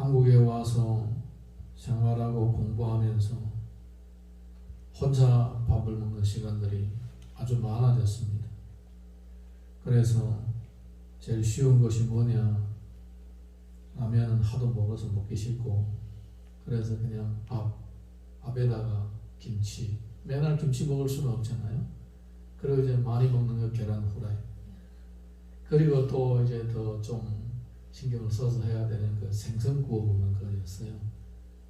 한국에 와서 생활하고 공부하면서 혼자 밥을 먹는 시간들이 아주 많아졌습니다. 그래서 제일 쉬운 것이 뭐냐, 라면은 하도 먹어서 먹기 싫고, 그래서 그냥 밥에다가 김치, 맨날 김치 먹을 수는 없잖아요. 그리고 이제 많이 먹는 거 계란 후라이, 그리고 또 이제 더 좀 신경을 써서 해야 되는 그 생선 구워 먹는 거였어요.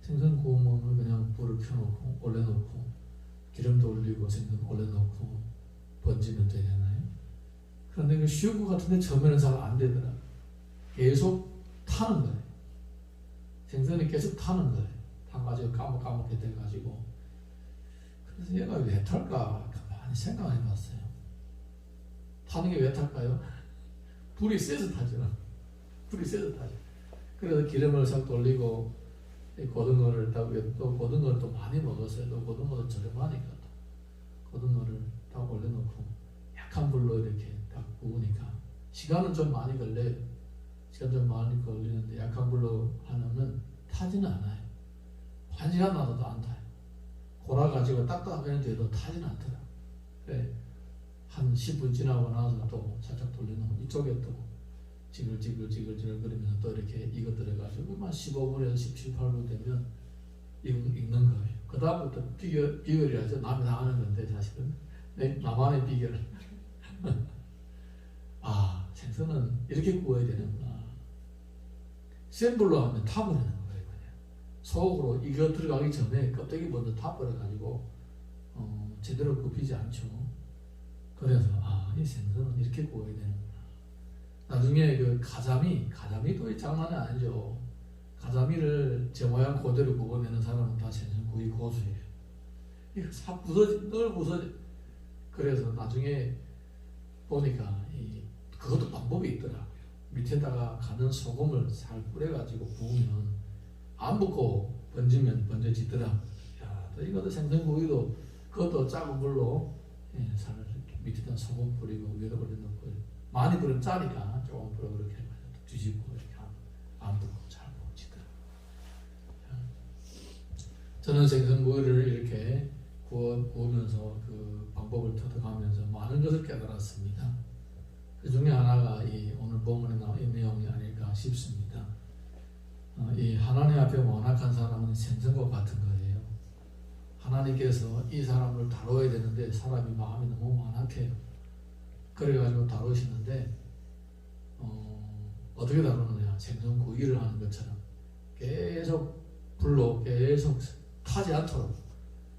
생선 구워 먹으면 그냥 불을 켜놓고 올려놓고 기름도 올리고 생선 올려놓고 번지면 되잖아요. 그런데 그 쉬운 것 같은데 처음에는 잘 안 되더라. 계속 타는 거예요. 생선이 계속 타는 거예요. 타가지고 까먹게 돼가지고. 그래서 얘가 왜 탈까 가만히 생각해봤어요. 타는 게 왜 탈까요? 불이 세서 타죠. 불이 세서 타죠. 그래서 기름을 싹 돌리고 고등어를 또 고등어를 또 많이 먹었어요. 또 고등어도 저렴하니까 또 고등어를 딱 올려놓고 약한 불로 이렇게 딱 구우니까 시간은 좀 많이 걸려요. 시간 좀 많이 걸리는데 약한 불로 하면 타지는 않아요. 1시간 놔둬도 안 타요. 골아가지고 딱딱하게도 타지는 않더라. 그래, 한 10분 지나고 나서 또 살짝 돌려놓으면 이쪽에 또 지글지글 거리면서 또 이렇게 익어들어가지고 한 15분에서 18분 되면 익는 거예요. 그 다음부터 비결이라죠. 남이 다 아는 건데 사실은 나만의 비결. 아, 생선은 이렇게 구워야 되는구나. 센 불로 하면 타버리는 거예요. 그냥 속으로 익어 들어가기 전에 껍데기 먼저 타버려가지고 제대로 굽히지 않죠. 그래서 이 생선은 이렇게 구워야 되는구나. 나중에 그 가자미도 장난이 아니죠. 가자미를 제 모양 그대로 구워내는 사람은 다 생선 구이 고수예요. 이거 싹 늘 부서져. 그래서 나중에 보니까 그것도 방법이 있더라고요. 밑에다가 가는 소금을 살 뿌려가지고 구우면 안 붓고 번져지더라고요. 야, 또 이것도 생선 구이도 그것도 작은 불로 살을 이렇게 밑에다 소금 뿌리고 위에다 올려놓고 많이 뿌리면 짜니까 조금 뿌려 그렇게 뒤집고 이렇게 안 붓고 잘 구워지더라고요. 저는 생선 구이를 이렇게 구우면서 그 방법을 터득하면서 많은 것을 깨달았습니다. 그 중에 하나가 오늘 본문에 나온 이 내용이 아닐까 싶습니다. 이 하나님 앞에 완악한 사람은 생선과 같은 거예요. 하나님께서 이 사람을 다뤄야 되는데 사람이 마음이 너무 완악해요. 그래가지고 다루시는데 어떻게 다루느냐, 생선 구이를 하는 것처럼 계속 불로 계속 타지 않도록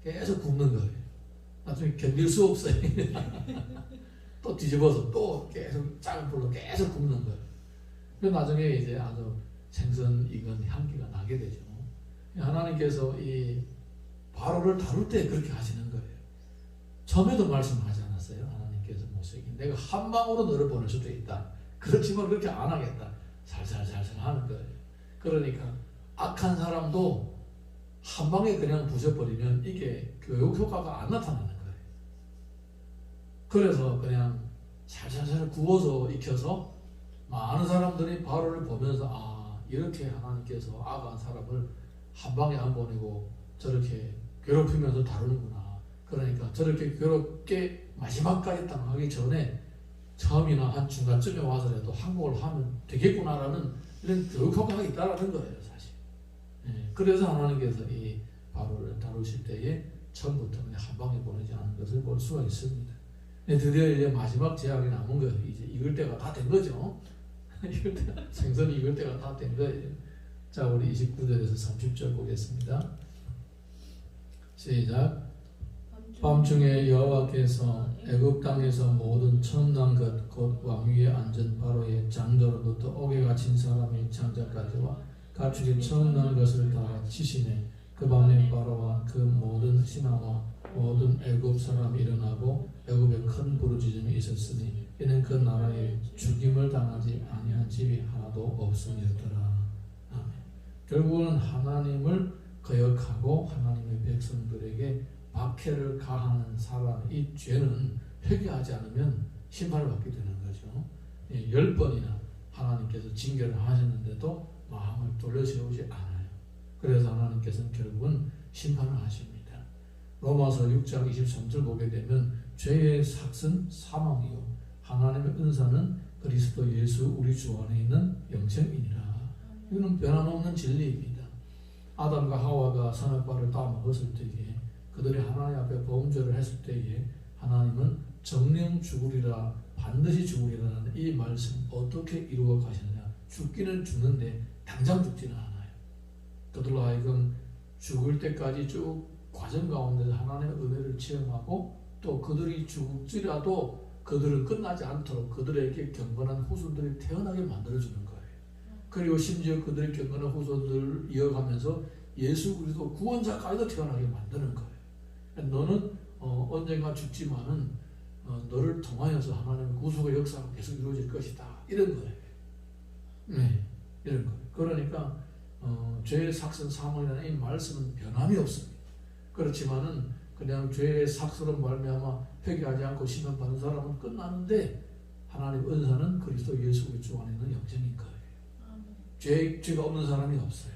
계속 굽는 거예요. 나중에 견딜 수 없어요. 또 뒤집어서 또 계속 작은 불로 계속 굽는 거예요. 그 나중에 이제 아주 생선 익은 향기가 나게 되죠. 하나님께서 이 바로를 다룰 때 그렇게 하시는 거예요. 처음에도 말씀하지 않았어요. 하나님께서 모세에게 내가 한 방으로 너를 보낼 수도 있다. 그렇지만 그렇게 안 하겠다. 살살 하는 거예요. 그러니까 악한 사람도 한 방에 그냥 부셔버리면 이게 교육 효과가 안 나타나는 거예요. 그래서 그냥 살살 구워서 익혀서 많은 사람들이 바로를 보면서 이렇게 하나님께서 악한 사람을 한 방에 안 보내고 저렇게 괴롭히면서 다루는구나. 그러니까 저렇게 괴롭게 마지막까지 당하기 전에 처음이나 한 중간쯤에 와서라도 항복을 하면 되겠구나라는 이런 교육 효과가 있다라는 거예요, 사실. 그래서 하나님께서 이 바로를 다루실 때에 처음부터 그냥 한 방에 보내지 않은 것을 볼 수가 있습니다. 드디어 이제 마지막 제약이 남은 거예요. 이제 익을 때가 다 된 거죠. 생선이 익을 때가 다 된 거예요. 자, 우리 29절에서 30절 보겠습니다. 시작. 밤중에 여호와께서 애굽 땅에서 모든 처음 난 것 곧 왕위에 앉은 바로의 장조로부터 옥에 갇힌 사람의 장자까지와 가축이 처음 난 것을 다 치시네. 그 밤에 바로와 그 모든 신하와 모든 애굽 사람이 일어나고 애굽에 큰 부르짖음이 있었으니 이는 그 나라에 죽임을 당하지 아니한 집이 하나도 없음이었더라. 아멘. 결국은 하나님을 거역하고 하나님의 백성들에게 박해를 가하는 사람의 이 죄는 회개하지 않으면 심판을 받게 되는 거죠. 10번이나 하나님께서 징계를 하셨는데도 마음을 돌려세우지 않아요. 그래서 하나님께서는 결국은 심판을 하십니다. 로마서 6장 23절 보게 되면 죄의 삭은 사망이요 하나님의 은사는 그리스도 예수 우리 주 안에 있는 영생이니라. 이거는 변함없는 진리입니다. 아담과 하와가 선악과를 따먹었을 때에 그들이 하나님 앞에 범죄를 했을 때에 하나님은 정령 죽으리라 반드시 죽으리라는 이 말씀 어떻게 이루어 가시느냐. 죽기는 죽는데 당장 죽지는 않아요. 그들로 하여금 죽을 때까지 쭉 과정 가운데 하나님의 은혜를 체험하고 또 그들이 죽지라도 그들은 끝나지 않도록 그들에게 경건한 후손들이 태어나게 만들어주는 거예요. 그리고 심지어 그들의 경건한 후손들을 이어가면서 예수 그리스도 구원자까지도 태어나게 만드는 거예요. 너는 언젠가 죽지만은 너를 통하여서 하나님의 구속의 역사가 계속 이루어질 것이다. 이런 거예요. 네, 이런 거예요. 그러니까 죄의 삭은 사망이라는 이 말씀은 변함이 없습니다. 그렇지만은 그냥 죄의 삭으로 말미암아 회개하지 않고 심판받는 사람은 끝나는데 하나님 은사는 그리스도 예수 우리 주 안에 있는 영생인 거예요. 죄가 없는 사람이 없어요.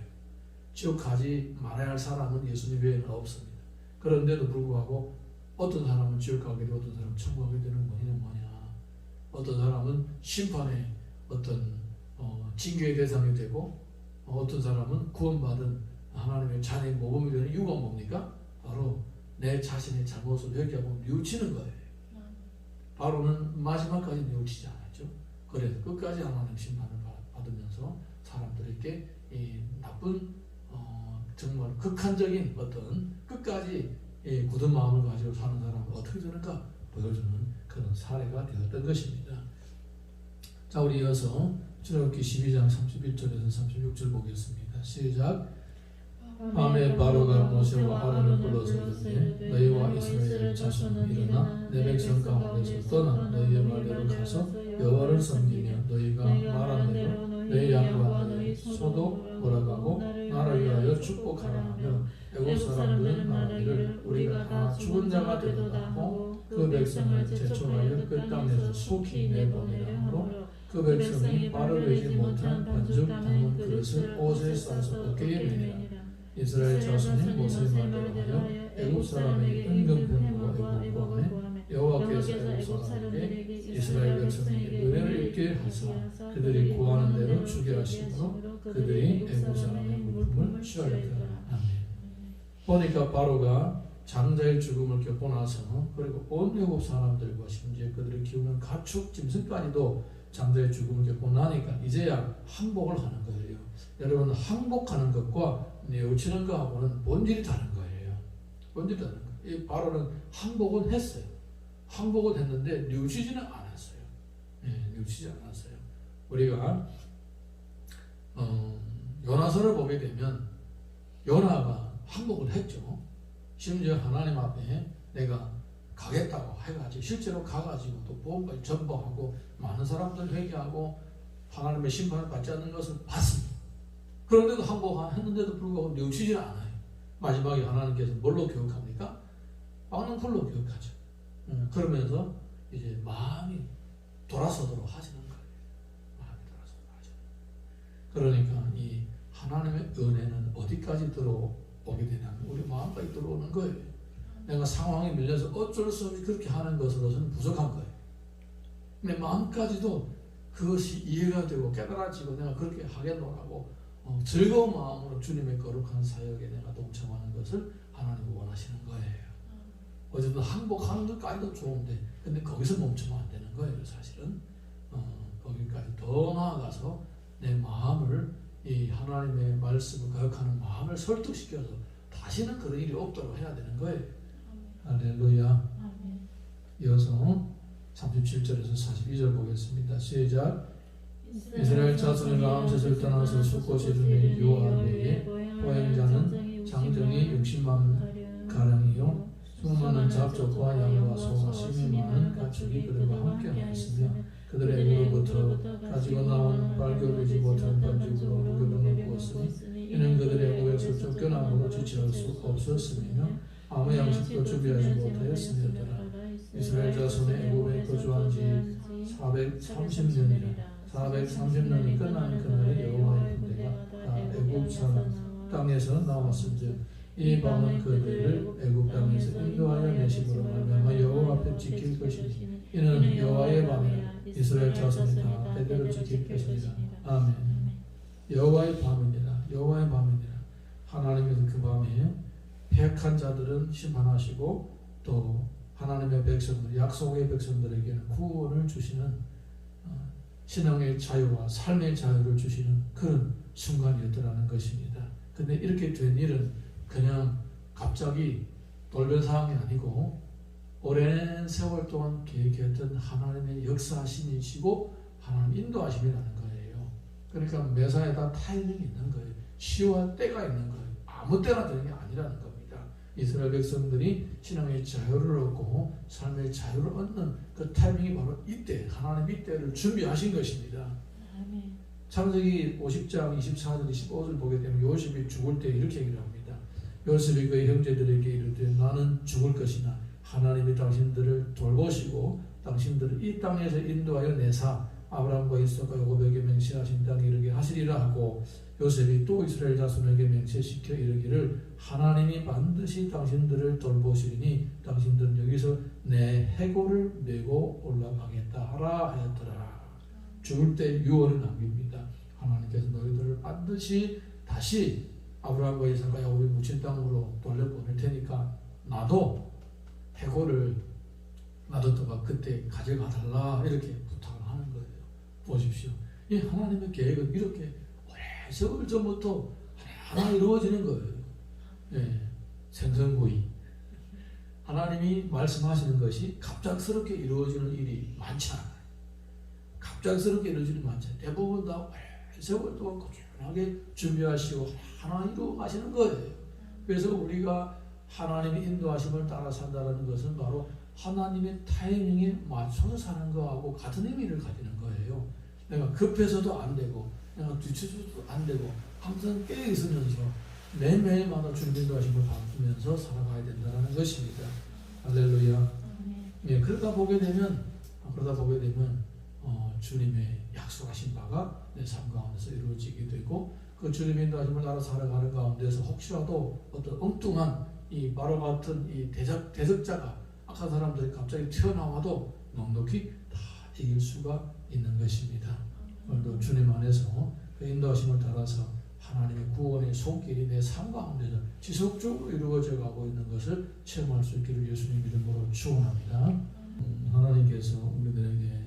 지옥 가지 말아야 할 사람은 예수님 외에는 없습니다. 그런데도 불구하고 어떤 사람은 지옥 가게 되고 어떤 사람은 천국 가게 되는 원인은 뭐냐. 어떤 사람은 심판의 어떤 징계의 대상이 되고 어떤 사람은 구원받은 하나님의 자녀의 모범이 되는 이유가 뭡니까? 바로 내 자신의 잘못을 회개하고 뉘우치는 거예요. 바로는 마지막까지 뉘우치지 않았죠. 그래서 끝까지 하나님 심판을 받으면서 사람들에게 이 나쁜 정말 극한적인 어떤 끝까지 굳은 마음을 가지고 사는 사람을 어떻게 되는가 보여주는 그런 사례가 되었던 것입니다. 자, 우리 이어서 출애굽기 12장 31절에서 36절 보겠습니다. 시작. 밤에 바로가 모세와 아론을 불러서 이르되 너희와 이스라엘 자손은 일어나 내 백성 가운데서 떠나 너희의 말대로 가서 여호와를 섬기며 너희가 말한 대로 너희 양과 너희 소도 돌아가고 나를 위하여 축복하라 하며 애국 사람들은 말하기를 우리가 다 죽은 자가 되도다 하고 그 백성을 제초하여 그 땅에서 속히 내보내라 하므로 그 백성이 말을 외지 못한 반죽 담은 그릇을 옷에 싸서 어깨에 매니라. 이스라엘 자손이 모세의 말대로 하여 애국 사람에게 은근편과 애국 구함에 여호와께서 애국 사람에게 이스라엘 백성에게 은혜를 입게 하사 그들이 구하는 대로 주게 하심으로 그들이 애국 사람의 물품을 취하였더라. 아멘. 보니까 바로가 장자의 죽음을 겪고 나서 그리고 온 애국 사람들과 심지어 그들이 키우는 가축 짐승까지도 장자의 죽음을 겪고 나니까 이제야 항복을 하는 거예요. 여러분, 항복하는 것과 뉘우치는 것하고는 본질이 다른 거예요. 본질이 다른 거예요. 이 바로는 항복은 했어요. 항복은 했는데 뉘우치지는 않았어요. 뉘우치지 않았어요. 우리가 요나서를 보게 되면 요나가 항복을 했죠. 심지어 하나님 앞에 내가 가겠다고 해가지고 실제로 가가지고 또 보험까지 전복하고 많은 사람들 회개하고 하나님의 심판을 받지 않는 것을 봤습니다. 그런데도 항복했는데도 불구하고 뉘우치지는 않아요. 마지막에 하나님께서 뭘로 교육합니까? 막는 풀로 교육하죠. 그러면서 이제 마음이 돌아서도록 하시는 거예요. 마음이 돌아서도록 하죠. 그러니까 이 하나님의 은혜는 어디까지 들어오게 되냐면 우리 마음까지 들어오는 거예요. 내가 상황에 밀려서 어쩔 수 없이 그렇게 하는 것으로서는 부족한 거예요. 내 마음까지도 그것이 이해가 되고 깨달아지고 내가 그렇게 하겠노라고 즐거운 마음으로 주님의 거룩한 사역에 내가 동참하는 것을 하나님이 원하시는 거예요. 어쨌든 항복하는 것까지도 좋은데 근데 거기서 멈추면 안 되는 거예요. 사실은 거기까지 더 나아가서 내 마음을 이 하나님의 말씀을 거역하는 마음을 설득시켜서 다시는 그런 일이 없도록 해야 되는 거예요. 할렐루야. 이어서 37절에서 42절 보겠습니다. 시작. 이스라엘 자손이 라암셋을 떠나서 숫곳에 이르는 요아베에 보행자는 장정이 60만 가량이요 수많은 잡족과 양과 소와 심히 많은 가축이 그들과 함께 하였으며 그들의 애굽으로부터 가지고 나온 발교되지 못한 반죽으로 무교병을 부었으니 이는 그들의 애굽에서 쫓겨남으로 지체할 수 없었으며 아무 양식도 준비하지 못하였으며더라. 이스라엘 자손의 애굽에 거주한 지 430년이라 430년이 끝나는 그날에 여호와의 군대가 땅에서 나왔은즉 이 밤은 그들을 애굽 땅에서 인도하여 내심으로 말미암아 여호와 앞에 지킬 것이니 이는 여호와의 밤이라 이스라엘 자손이 다 대대로 지킬 것이니라. 아멘. 여호와의 밤이니라. 여호와의 밤이니라. 하나님께서 그 밤에 택한 자들은 심판하시고 또 하나님의 백성들, 약속의 백성들에게는 구원을 주시는 신앙의 자유와 삶의 자유를 주시는 그런 순간이었더라는 것입니다. 근데 이렇게 된 일은 그냥 갑자기 돌변 상황이 아니고 오랜 세월 동안 계획했던 하나님의 역사하심이시고 하나님 인도하심이라는 거예요. 그러니까 매사에 다 타이밍이 있는 거예요. 시와 때가 있는 거예요. 아무 때나 되는 게 아니라는 겁니다. 이스라엘 백성들이 신앙의 자유를 얻고 삶의 자유를 얻는 그 타이밍이 바로 이때, 하나님 이때를 준비하신 것입니다. 아멘. 창세기 50장 24절 25절 보게 되면 요셉이 죽을 때 이렇게 얘기를 합니다. 요셉이 그의 형제들에게 이르되 나는 죽을 것이나 하나님이 당신들을 돌보시고 당신들을 이 땅에서 인도하여 내사 아브라함과 이삭과 야곱에게 맹세하신 땅에 이르게 하시리라 하고 요셉이 또 이스라엘 자손에게 맹세시켜 이르기를 하나님이 반드시 당신들을 돌보시리니 당신들은 여기서 내 해골을 메고 올라가겠다 하라 하였더라. 죽을 때 유언을 남깁니다. 하나님께서 너희들을 반드시 다시 아브라함과 이삭과 야곱이 묻힌 땅으로 돌려보낼 테니까 나도 해골을 놔뒀다가 그때 가져가 달라 이렇게 부탁을 하는 거예요. 보십시오. 이 하나님의 계획은 이렇게 오래 세월 전부터 하나 이루어지는 거예요. 예, 생선구이. 하나님이 말씀하시는 것이 갑작스럽게 이루어지는 일이 많지 않아요. 갑작스럽게 이루어지는 많지 않아요. 대부분 다 오래 세월 동안 꾸준하게 준비하시고 하나 이루어 가시는 거예요. 그래서 우리가 하나님의 인도하심을 따라 산다는 것은 바로 하나님의 타이밍에 맞춰서 사는 거하고 같은 의미를 가지는 거예요. 내가 급해서도 안 되고 내가 뒤쳐서도 안 되고 항상 깨어 있으면서 매일매일마다 주님 인도하심을 받으면서 살아가야 된다는 것입니다. 할렐루야. 예, 그러다 보게 되면 주님의 약속하신 바가 내 삶 가운데서 이루어지게 되고 그 주님의 인도하심을 따라 살아가는 가운데서 혹시라도 어떤 엉뚱한 이 바로 같은 이 대적자가 악한 사람들이 갑자기 튀어나와도 넉넉히 다 이길 수가 있는 것입니다. 오늘도 주님 안에서 그 인도하심을 따라서 하나님의 구원의 손길이 내 삶 가운데서 지속적으로 이루어져 가고 있는 것을 체험할 수 있기를 예수님 이름으로 축원합니다. 하나님께서 우리들에게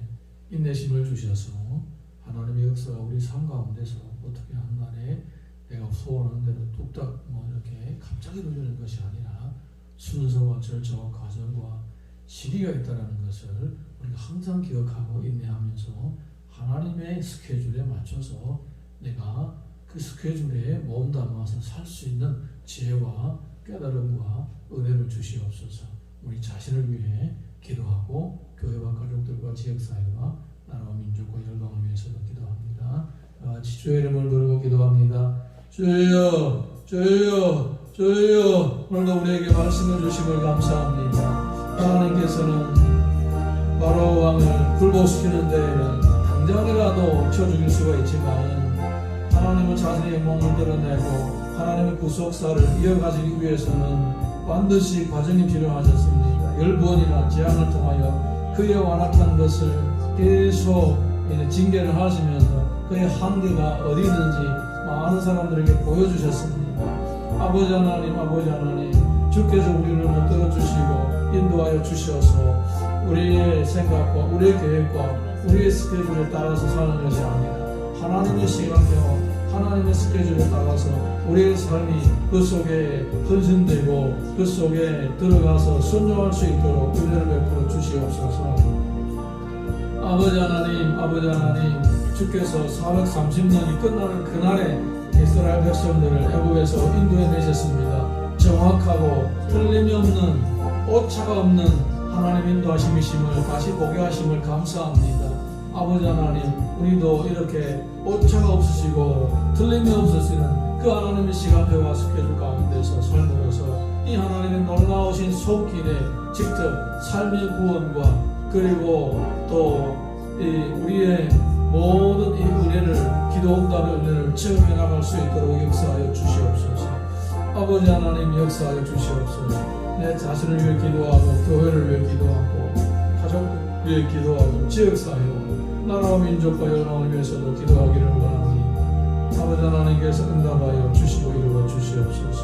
인내심을 주셔서 하나님의 역사가 우리 삶 가운데서 어떻게 한날에 내가 소원하는 대로 뚝딱 이렇게 갑자기 이루어지는 것이 아니라 순서와 절차와 과정과 시기가 있다는 것을 우리가 항상 기억하고 인내하면서 하나님의 스케줄에 맞춰서 내가 그 스케줄에 몸담아서 살 수 있는 지혜와 깨달음과 은혜를 주시옵소서. 우리 자신을 위해 기도하고 교회와 가족들과 지역사회와 나라와 민족과 열방을 위해서도 기도합니다. 같이 주의 이름을 부르고 기도합니다. 주여, 주여, 주여. 오늘도 우리에게 말씀을 주심을 감사합니다. 하나님께서는 바로 왕을 굴복시키는 데에는 당장이라도 쳐 죽일 수가 있지만 하나님은 자신의 몸을 드러내고 하나님의 구속사를 이어가기 위해서는 반드시 과정이 필요하셨습니다. 10번이나 재앙을 통하여 그의 완악한 것을 계속 징계를 하시면서 그의 한계가 어디든지 많은 사람들에게 보여주셨습니다. 아버지 하나님, 주께서 우리를 못 들어주시고 인도하여 주셔서 우리의 생각과 우리의 계획과 우리의 스케줄에 따라서 사는 것이 아니라 하나님의 시간표, 하나님의 스케줄에 따라서 우리의 삶이 그 속에 헌신되고 그 속에 들어가서 순종할 수 있도록 은혜를 베풀어 주시옵소서. 아버지 하나님, 주께서 430년이 끝나는 그날에 이스라엘 백성들을 애굽에서 인도해 내셨습니다. 정확하고 틀림이 없는 오차가 없는 하나님 인도하심이심을 다시 보게 하심을 감사합니다. 아버지 하나님, 우리도 이렇게 오차가 없으시고 틀림이 없으시는 그 하나님의 시간표와 스케줄 가운데서 삶으로서 이 하나님의 놀라우신 손길에 직접 삶의 구원과 그리고 또 우리의 모든 이 은혜를, 기도 응답의 은혜를 체험해 나갈 수 있도록 역사하여 주시옵소서. 아버지 하나님 역사하여 주시옵소서. 내 자신을 위해 기도하고 교회를 위해 기도하고 가족을 위해 기도하고 지역사회와 나라와 민족과 영광을 위해서도 기도하기를 원하니 아버지 하나님께서 응답하여 주시고 이루어 주시옵소서.